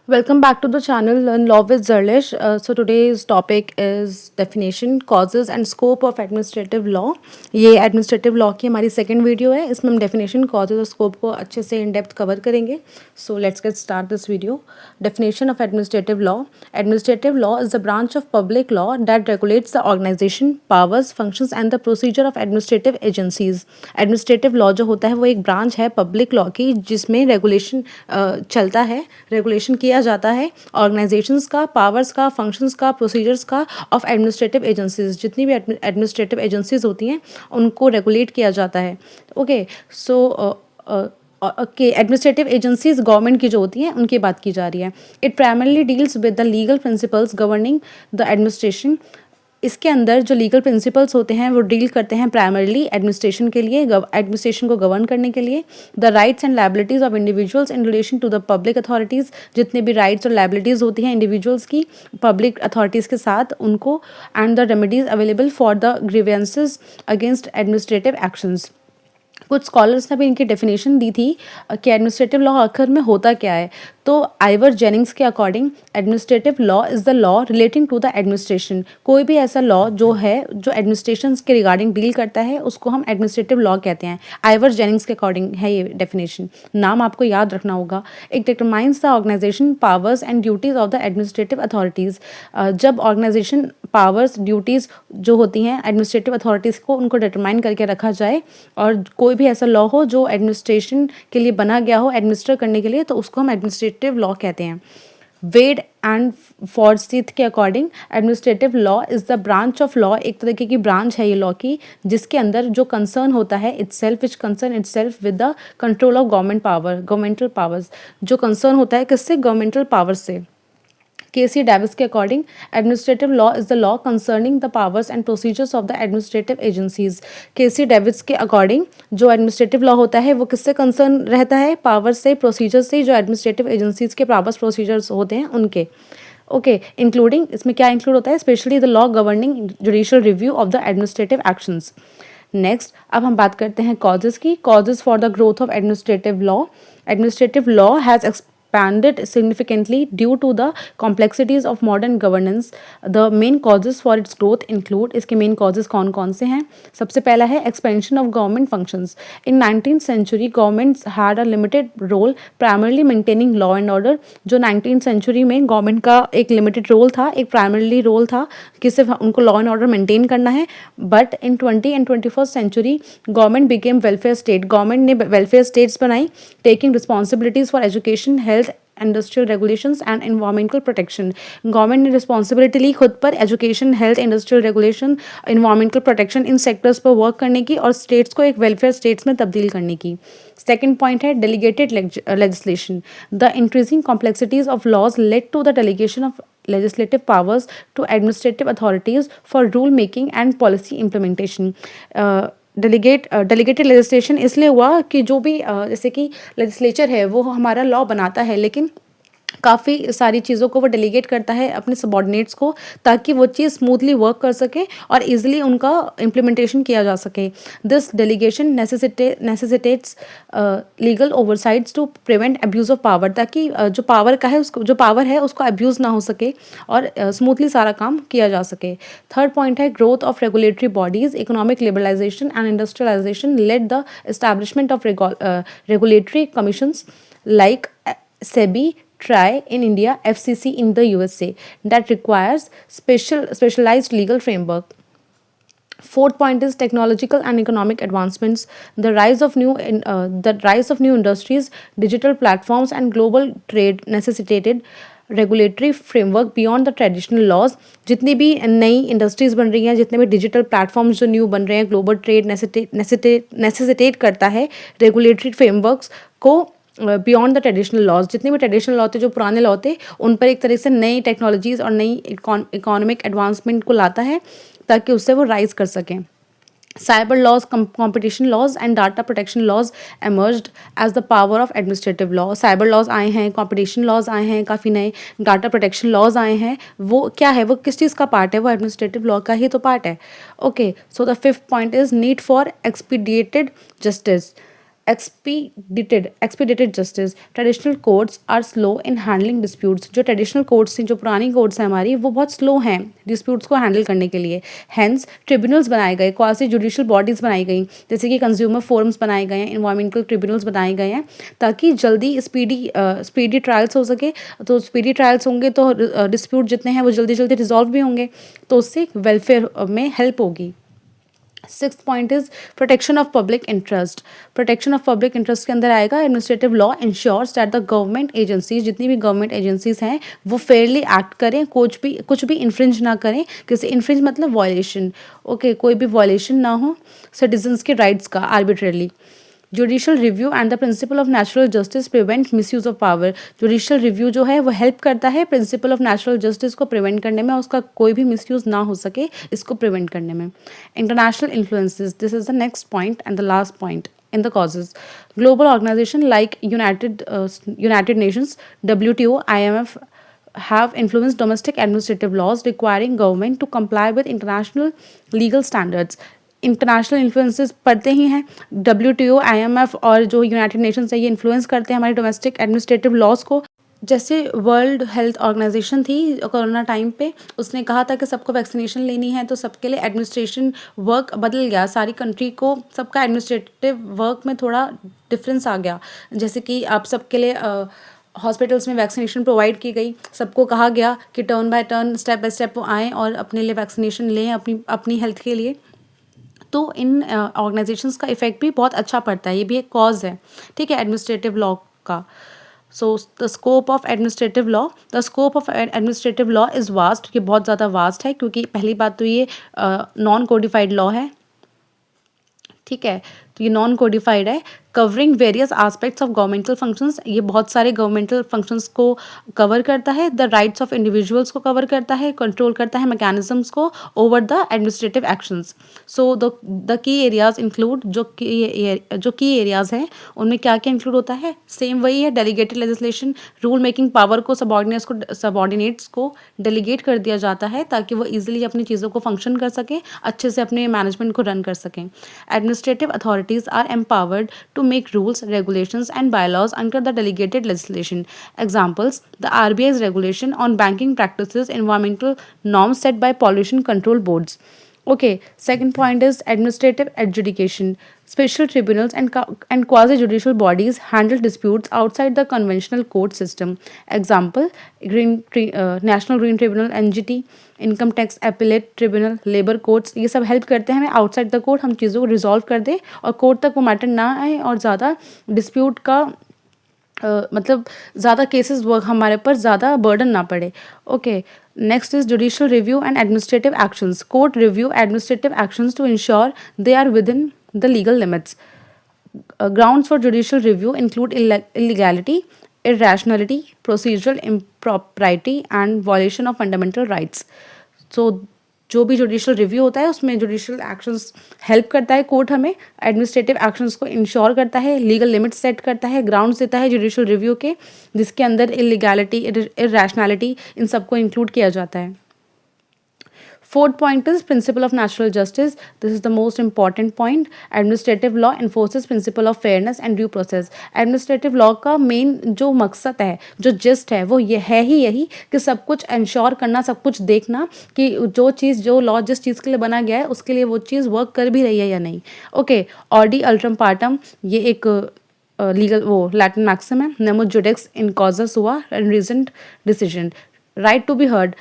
Welcome back to the channel Learn Law with Zarlish. So today's topic is definition, causes and scope of administrative law. ये administrative law की हमारी second video है. इसमें हम definition, causes और scope को अच्छे से in depth cover करेंगे. So let's get start this video. Definition of administrative law. Administrative law is the branch of public law that regulates the organization, powers, functions and the procedure of administrative agencies. Administrative law जो होता है वो एक branch है public law की जिसमें regulation चलता है, regulation किया जाता है ऑर्गेनाइजेशंस का, पावर्स का, फंक्शंस का, प्रोसीजर्स का ऑफ एडमिनिस्ट्रेटिव एजेंसीज. जितनी भी एडमिनिस्ट्रेटिव एजेंसीज होती हैं उनको रेगुलेट किया जाता है. Okay, so okay, administrative agencies government की जो होती हैं उनकी बात की जा रही है. It primarily deals with the legal principles governing the administration. इसके अंदर जो लीगल प्रिंसिपल्स होते हैं वो डील करते हैं प्राइमरली एडमिनिस्ट्रेशन के लिए, एडमिनिस्ट्रेशन को गवर्न करने के लिए. The rights and liabilities of individuals in relation to the public authorities. जितने भी राइट्स और लायबिलिटीज़ होती हैं इंडिविजुअल्स की पब्लिक अथॉरिटीज़ के साथ उनको, and the remedies available for the grievances against administrative actions. कुछ स्कॉलर्स ने भी इनकी डेफिनेशन दी थी कि एडमिनिस्ट्रेटिव लॉ आखिर में होता क्या है. तो आइवर जेनिंग्स के according administrative law is the law relating to the administration. कोई भी ऐसा लॉ जो है जो एडमिनिस्ट्रेशन के रिगार्डिंग डील करता है उसको हम एडमिनिस्ट्रेटिव लॉ कहते हैं. आइवर जेनिंग्स के अकॉर्डिंग है ये डेफिनेशन, नाम आपको याद रखना होगा. It determines the organisation, powers and duties of the administrative authorities. जब ऑर्गेनाइजेशन, पावर्स, ड्यूटीज़ जो होती हैं एडमिनिस्ट्रेटिव अथॉरिटीज़ को, उनको डिटरमाइन करके रखा जाए और कोई भी ऐसा लॉ हो जो एडमिनिस्ट्रेशन के लिए बना गया हो एडमिनिस्टर करने के लिए, तो उसको हम एडमिनिस्ट्रेटिव लॉ कहते हैं. वेड एंड फॉर्सिथ के according administrative law is the branch of law. एक तरीके की ब्रांच है ये लॉ की जिसके अंदर जो कंसर्न होता है itself, which concern itself with the control of government power, governmental powers. जो कंसर्न होता है किससे? गवर्नमेंटल पावर्स से. केसी डेविस के according administrative law is the law concerning the powers and procedures of the administrative agencies. K C Davis के according जो administrative law होता है वो किससे कंसर्न रहता है? पावर्स से, प्रोसीजर से, जो एडमिनिस्ट्रेटिव एजेंसीज के पावर्स, प्रोसीजर्स होते हैं उनके. ओके, इंक्लूडिंग, इसमें क्या इंक्लूड होता है? Specially the law governing judicial review of the administrative actions. Next, अब हम बात करते हैं कॉजेज की. Causes for the growth of administrative law. Administrative law has expanded significantly due to the complexities of modern governance. The main causes for its growth include, इसके main causes कौन कौन से हैं? सबसे पहला है expansion of government functions. In 19th century, governments had a limited role, primarily maintaining law and order. जो 19th century में government का एक limited role था, एक primarily role था कि सिर्फ उनको law and order maintain करना है. But in 20 and 21st century, government became welfare state. Government ने welfare states बनाई, taking responsibilities for education, health, industrial regulations and environmental protection. Government ने रिस्पॉन्सिबिलिटी ली खुद पर education, health, industrial regulation, environmental protection, इन sectors पर work करने की और स्टेट्स को एक वेलफेयर स्टेट्स में तब्दील करने की. सेकेंड पॉइंट है delegated legislation. The increasing complexities of laws led to the delegation of legislative powers to administrative authorities for rule making and policy implementation. Delegated legislation इसलिए हुआ कि जो भी जैसे कि लेजिस्लेचर है वो हमारा लॉ बनाता है लेकिन काफ़ी सारी चीज़ों को वो डेलीगेट करता है अपने सबॉर्डिनेट्स को ताकि वो चीज़ स्मूथली वर्क कर सके और इजीली उनका इम्प्लीमेंटेशन किया जा सके. This delegation necessitates legal oversights to prevent abuse of power, ताकि जो पावर का है उसको, जो पावर है उसको अब्यूज़ ना हो सके और स्मूथली सारा काम किया जा सके. थर्ड पॉइंट है growth of regulatory bodies. Economic liberalisation and industrialisation led the establishment of regulatory commissions like SEBI, TRAI in India, FCC in the USA, that requires specialized legal framework. Fourth point is technological and economic advancements. The rise of new industries, digital platforms, and global trade necessitated regulatory framework beyond the traditional laws. जितनी भी नई industries बन रही हैं, जितने भी digital platforms जो new बन रहे हैं, ग्लोबल ट्रेड नेसेसिटेट करता है रेगुलेटरी फ्रेमवर्क्स को बियॉन्ड द ट्रेडिशनल लॉज. जितने भी ट्रेडिशनल लॉ थे, जो पुराने लॉ थे, उन पर एक तरह से नई टेक्नोलॉजीज़ और नई इकोनॉमिक एडवांसमेंट को लाता है ताकि उससे वो राइज कर सकें. Cyber laws, competition laws and data protection laws emerged as the power of administrative law. Cyber laws आए हैं, competition laws आए हैं, काफ़ी नए data protection laws आए हैं. वो क्या है, वो किस चीज़ का पार्ट है? वो administrative law का ही तो पार्ट है. Okay, so the fifth point is need for expedited justice. Expedited justice, traditional courts are slow in handling disputes. जो ट्रेडिशनल कोर्ट्स हैं, जो पुरानी कोर्ट्स हैं हमारी, वो बहुत स्लो हैं डिस्प्यूट्स को हैंडल करने के लिए। हैंस ट्रिब्यूनल्स बनाए गए, क्वासी जुडिशियल बॉडीज़ बनाई गई, जैसे कि कंज्यूमर फोरम्स बनाए गए हैं, इन्वायरमेंटल ट्रिब्यूनल्स बनाए गए हैं, ताकि जल्दी स्पीडी ट्रायल्स हो सके। तो स्पीडी ट्रायल्स होंगे तो डिस्प्यूट जितने हैं वो जल्दी जल्दी रिजॉल्व भी होंगे, तो उससे वेलफेयर में हेल्प होगी। Six point is protection of public interest. Protection of public interest के अंदर आएगा administrative law ensures that the government agencies, जितनी भी गवर्नमेंट एजेंसीज हैं, वो फेयरली एक्ट करें, कुछ भी इन्फ्रिंज ना करें। किसी इन्फ्रिंज मतलब वॉयलेशन, ओके, कोई भी वॉयलेशन ना हो सिटीजन्स के राइट्स का arbitrarily. Judicial review and the principle of natural justice prevent misuse of power. Judicial review जो है वो हेल्प करता है प्रिंसिपल ऑफ नेचुरल जस्टिस को प्रिवेंट करने में, उसका कोई भी मिसयूज ना हो सके इसको प्रिवेंट करने में। International influences, this is the next point and the last point in the causes. Global organization like United Nations, WTO, IMF have influenced domestic administrative laws requiring government to comply with international legal standards. International influences पड़ते ही हैं। WTO, IMF और जो United Nations है, ये influence करते हैं हमारे domestic administrative laws को। जैसे वर्ल्ड हेल्थ ऑर्गेनाइजेशन थी कोरोना टाइम पे, उसने कहा था कि सबको वैक्सीनेशन लेनी है, तो सबके लिए एडमिनिस्ट्रेशन वर्क बदल गया। सारी कंट्री को सबका एडमिनिस्ट्रेटिव वर्क में थोड़ा डिफरेंस आ गया। जैसे कि आप सबके लिए हॉस्पिटल्स में वैक्सीनेशन प्रोवाइड की गई, सबको कहा गया कि turn by turn, step by step वो आएँ और अपने लिए वैक्सीनेशन लें अपनी हेल्थ के लिए। तो इन ऑर्गेनाइजेशंस का इफेक्ट भी बहुत अच्छा पड़ता है, ये भी एक कॉज है, ठीक है, एडमिनिस्ट्रेटिव लॉ का। So the scope of administrative law, the scope of administrative law is vast, ये बहुत ज़्यादा वास्ट है, क्योंकि पहली बात तो ये नॉन कोडिफाइड लॉ है, ठीक है, तो ये नॉन कोडिफाइड है। Covering various aspects of governmental functions, ये बहुत सारे गवर्नमेंटल फंक्शंस को कवर करता है। द राइट्स ऑफ इंडिविजुअल्स को कवर करता है, कंट्रोल करता है मैकेनिज्म्स को over the administrative actions. So the key areas include, जो की एरियाज हैं उनमें क्या क्या इंक्लूड होता है, सेम वही है, delegated legislation, rule making power को सबॉर्डिनेट्स को डेलीगेट कर दिया जाता है, ताकि वो ईजिली अपनी चीज़ों को फंक्शन कर सकें, अच्छे से अपने मैनेजमेंट को रन कर सकें। Administrative authorities are empowered to make rules, regulations and bylaws under the delegated legislation. Examples: the RBI's regulation on banking practices, environmental norms set by pollution control boards. Okay, second point is administrative adjudication. Special tribunals and quasi-judicial bodies handle disputes outside the conventional court system. Example: National Green Tribunal (NGT), income tax appellate tribunal, labour courts, ये सब help करते हैं हमें outside the court हम चीज़ों को resolve कर दें और कोर्ट तक वो मैटर ना आए और ज़्यादा डिस्प्यूट का मतलब ज़्यादा केसेस वर्क हमारे पर ज़्यादा बर्डन ना पड़े। Okay, next is judicial review and administrative actions. Court review administrative actions to ensure they are within the legal limits. Grounds for judicial review include illegality, irrationality, procedural impropriety and violation of fundamental rights. So जो भी judicial review होता है उसमें judicial actions help करता है, court हमें administrative actions को ensure करता है, लीगल लिमिट सेट करता है, ग्राउंड्स देता है जुडिशियल रिव्यू के, जिसके अंदर इलीगैलिटी, इरैशनैलिटी, इन सबको इंक्लूड किया जाता है। Fourth point is principle of natural justice. This is the most important point. Administrative law enforces principle of fairness and due process. Administrative law का मेन जो मकसद है, जो जिस्ट है, वो ये है ही यही कि सब कुछ इंश्योर करना, सब कुछ देखना कि जो चीज़, जो लॉ जिस चीज़ के लिए बना गया है उसके लिए वो चीज़ वर्क कर भी रही है या नहीं। ओके, ऑडी अल्ट्रम पार्टम, ये एक लीगल वो लैटिन मैक्सिम है। Nemo judex in causa sua and reasoned decision. Right to be heard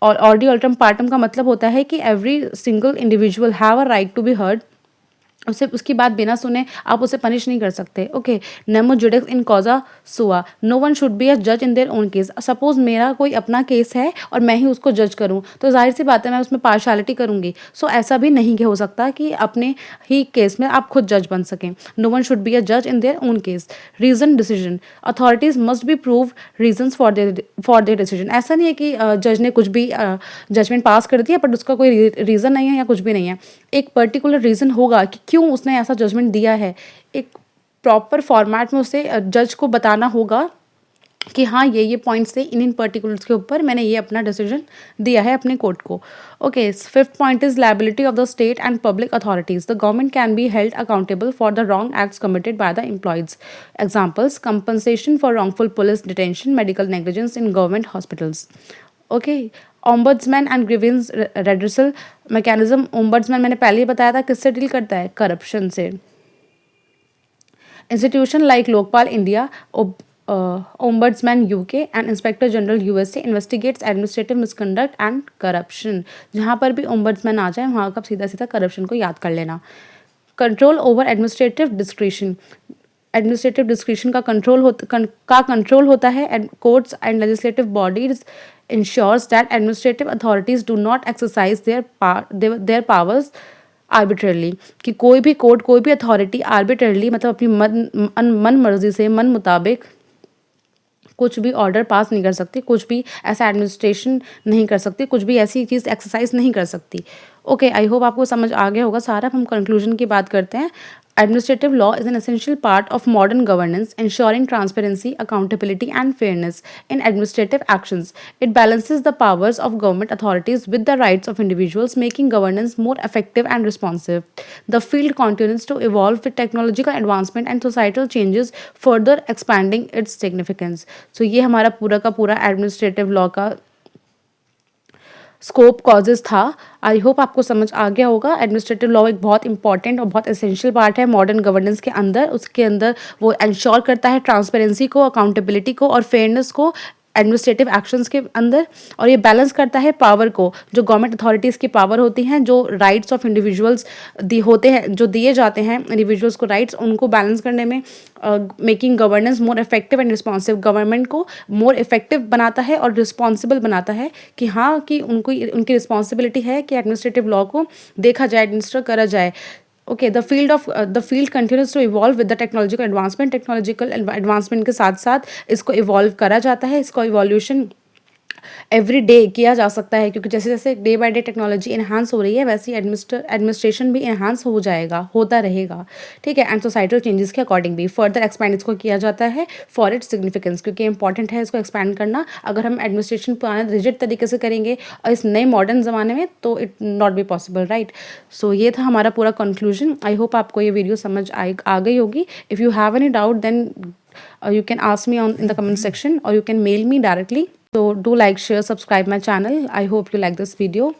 और ऑडियो अल्ट्रम पार्टम का मतलब होता है कि every single individual have a right to be heard, उसे उसकी बात बिना सुने आप उसे पनिश नहीं कर सकते। Okay, nemo judex in causa sua, no one should be a जज in their own case. Suppose मेरा कोई अपना केस है और मैं ही उसको जज करूं, तो जाहिर सी बात है मैं उसमें पार्शलिटी करूंगी। सो ऐसा भी नहीं हो सकता कि अपने ही केस में आप खुद जज बन सकें। No one should be a जज in their own case. Reason decision, authorities must be prove reasons for their decision. ऐसा नहीं है कि जज ने कुछ भी जजमेंट पास कर दिया बट उसका कोई रीज़न नहीं है या कुछ भी नहीं है। एक पर्टिकुलर रीज़न होगा कि क्यों उसने ऐसा जजमेंट दिया है, एक प्रॉपर फॉर्मेट में उसे जज को बताना होगा कि हाँ ये पॉइंट्स थे, इन पर्टिकुलर्स के ऊपर मैंने ये अपना डिसीजन दिया है अपने कोर्ट को। Okay, fifth point is liability of the state and public authorities. The government can be held accountable for the wrong acts committed by the employees. Examples, compensation for wrongful police detention, medical negligence in government hospitals. Okay, ombudsman and grievance redressal mechanism. Ombudsman मैंने पहले ही बताया था किससे deal करता है, corruption से। Institution like Lokpal India, Ombudsman UK and Inspector General USA investigates administrative misconduct and corruption. जहाँ पर भी ombudsman आ जाए वहाँ का सीधा सीधा corruption को याद कर लेना. Control over administrative discretion. Administrative discretion का कंट्रोल होता है and courts and legislative bodies ensures that administrative authorities do not exercise their powers arbitrarily. कि कोई भी कोर्ट, कोई भी अथॉरिटी आर्बिट्ररली मतलब अपनी मन मर्जी से, मन मुताबिक कुछ भी ऑर्डर पास नहीं कर सकती, कुछ भी ऐसा एडमिनिस्ट्रेशन नहीं कर सकती, कुछ भी ऐसी चीज़ एक्सरसाइज नहीं कर सकती। ओके, आई होप आपको समझ आ गया होगा सारा। हम कंक्लूजन की बात करते हैं। Administrative law is an essential part of modern governance, ensuring transparency, accountability, and fairness in administrative actions. It balances the powers of government authorities with the rights of individuals, making governance more effective and responsive. The field continues to evolve with technological advancement and societal changes, further expanding its significance. So, ये हमारा पूरा का पूरा administrative law का scope causes था। I hope आपको समझ आ गया होगा। एडमिनिस्ट्रेटिव लॉ एक बहुत इंपॉर्टेंट और बहुत एसेंशियल पार्ट है मॉडर्न गवर्नेंस के अंदर। उसके अंदर वो इंश्योर करता है ट्रांसपेरेंसी को, अकाउंटेबिलिटी को और फेयरनेस को एडमिनिस्ट्रेटिव एक्शंस के अंदर, और ये बैलेंस करता है पावर को, जो गवर्नमेंट अथॉरिटीज़ की पावर होती हैं, जो राइट्स ऑफ इंडिविजुअल्स होते हैं, जो दिए जाते हैं इंडिविजुअल्स को राइट्स, उनको बैलेंस करने में making governance more effective and responsive. Government को मोर इफेक्टिव बनाता है और रिस्पॉन्सिबल बनाता है कि हाँ कि उनकी रिस्पॉन्सिबिलिटी है कि एडमिनिस्ट्रेटिव लॉ को देखा जाए, एडमिनिस्टर करा जाए। Okay, the field continues to evolve with the technological advancement के साथ साथ इसको इवॉल्व करा जाता है। इसको इवोल्यूशन एवरी डे किया जा सकता है, क्योंकि जैसे जैसे day by day technology enhance हो रही है वैसे ही एडमिनिस्ट्रेशन भी इन्हांस हो जाएगा, होता रहेगा। ठीक है, एंड सोसाइटल चेंजेस के अकॉर्डिंग भी फर्दर एक्सपैंड इसको किया जाता है फॉर इट्स सिग्निफिकेंस, क्योंकि इंपॉर्टेंट है इसको एक्सपैंड करना। अगर हम एडमिनिस्ट्रेशन पुराने रिजिड तरीके से करेंगे और इस नए मॉडर्न ज़माने में तो it not be possible, right. So ये था हमारा पूरा कंक्लूजन। आई होप आपको ये वीडियो समझ आ गई होगी। If you have any doubt then you can ask me in the comment section or you can mail me directly. So do like, share, subscribe my channel. I hope you like this video.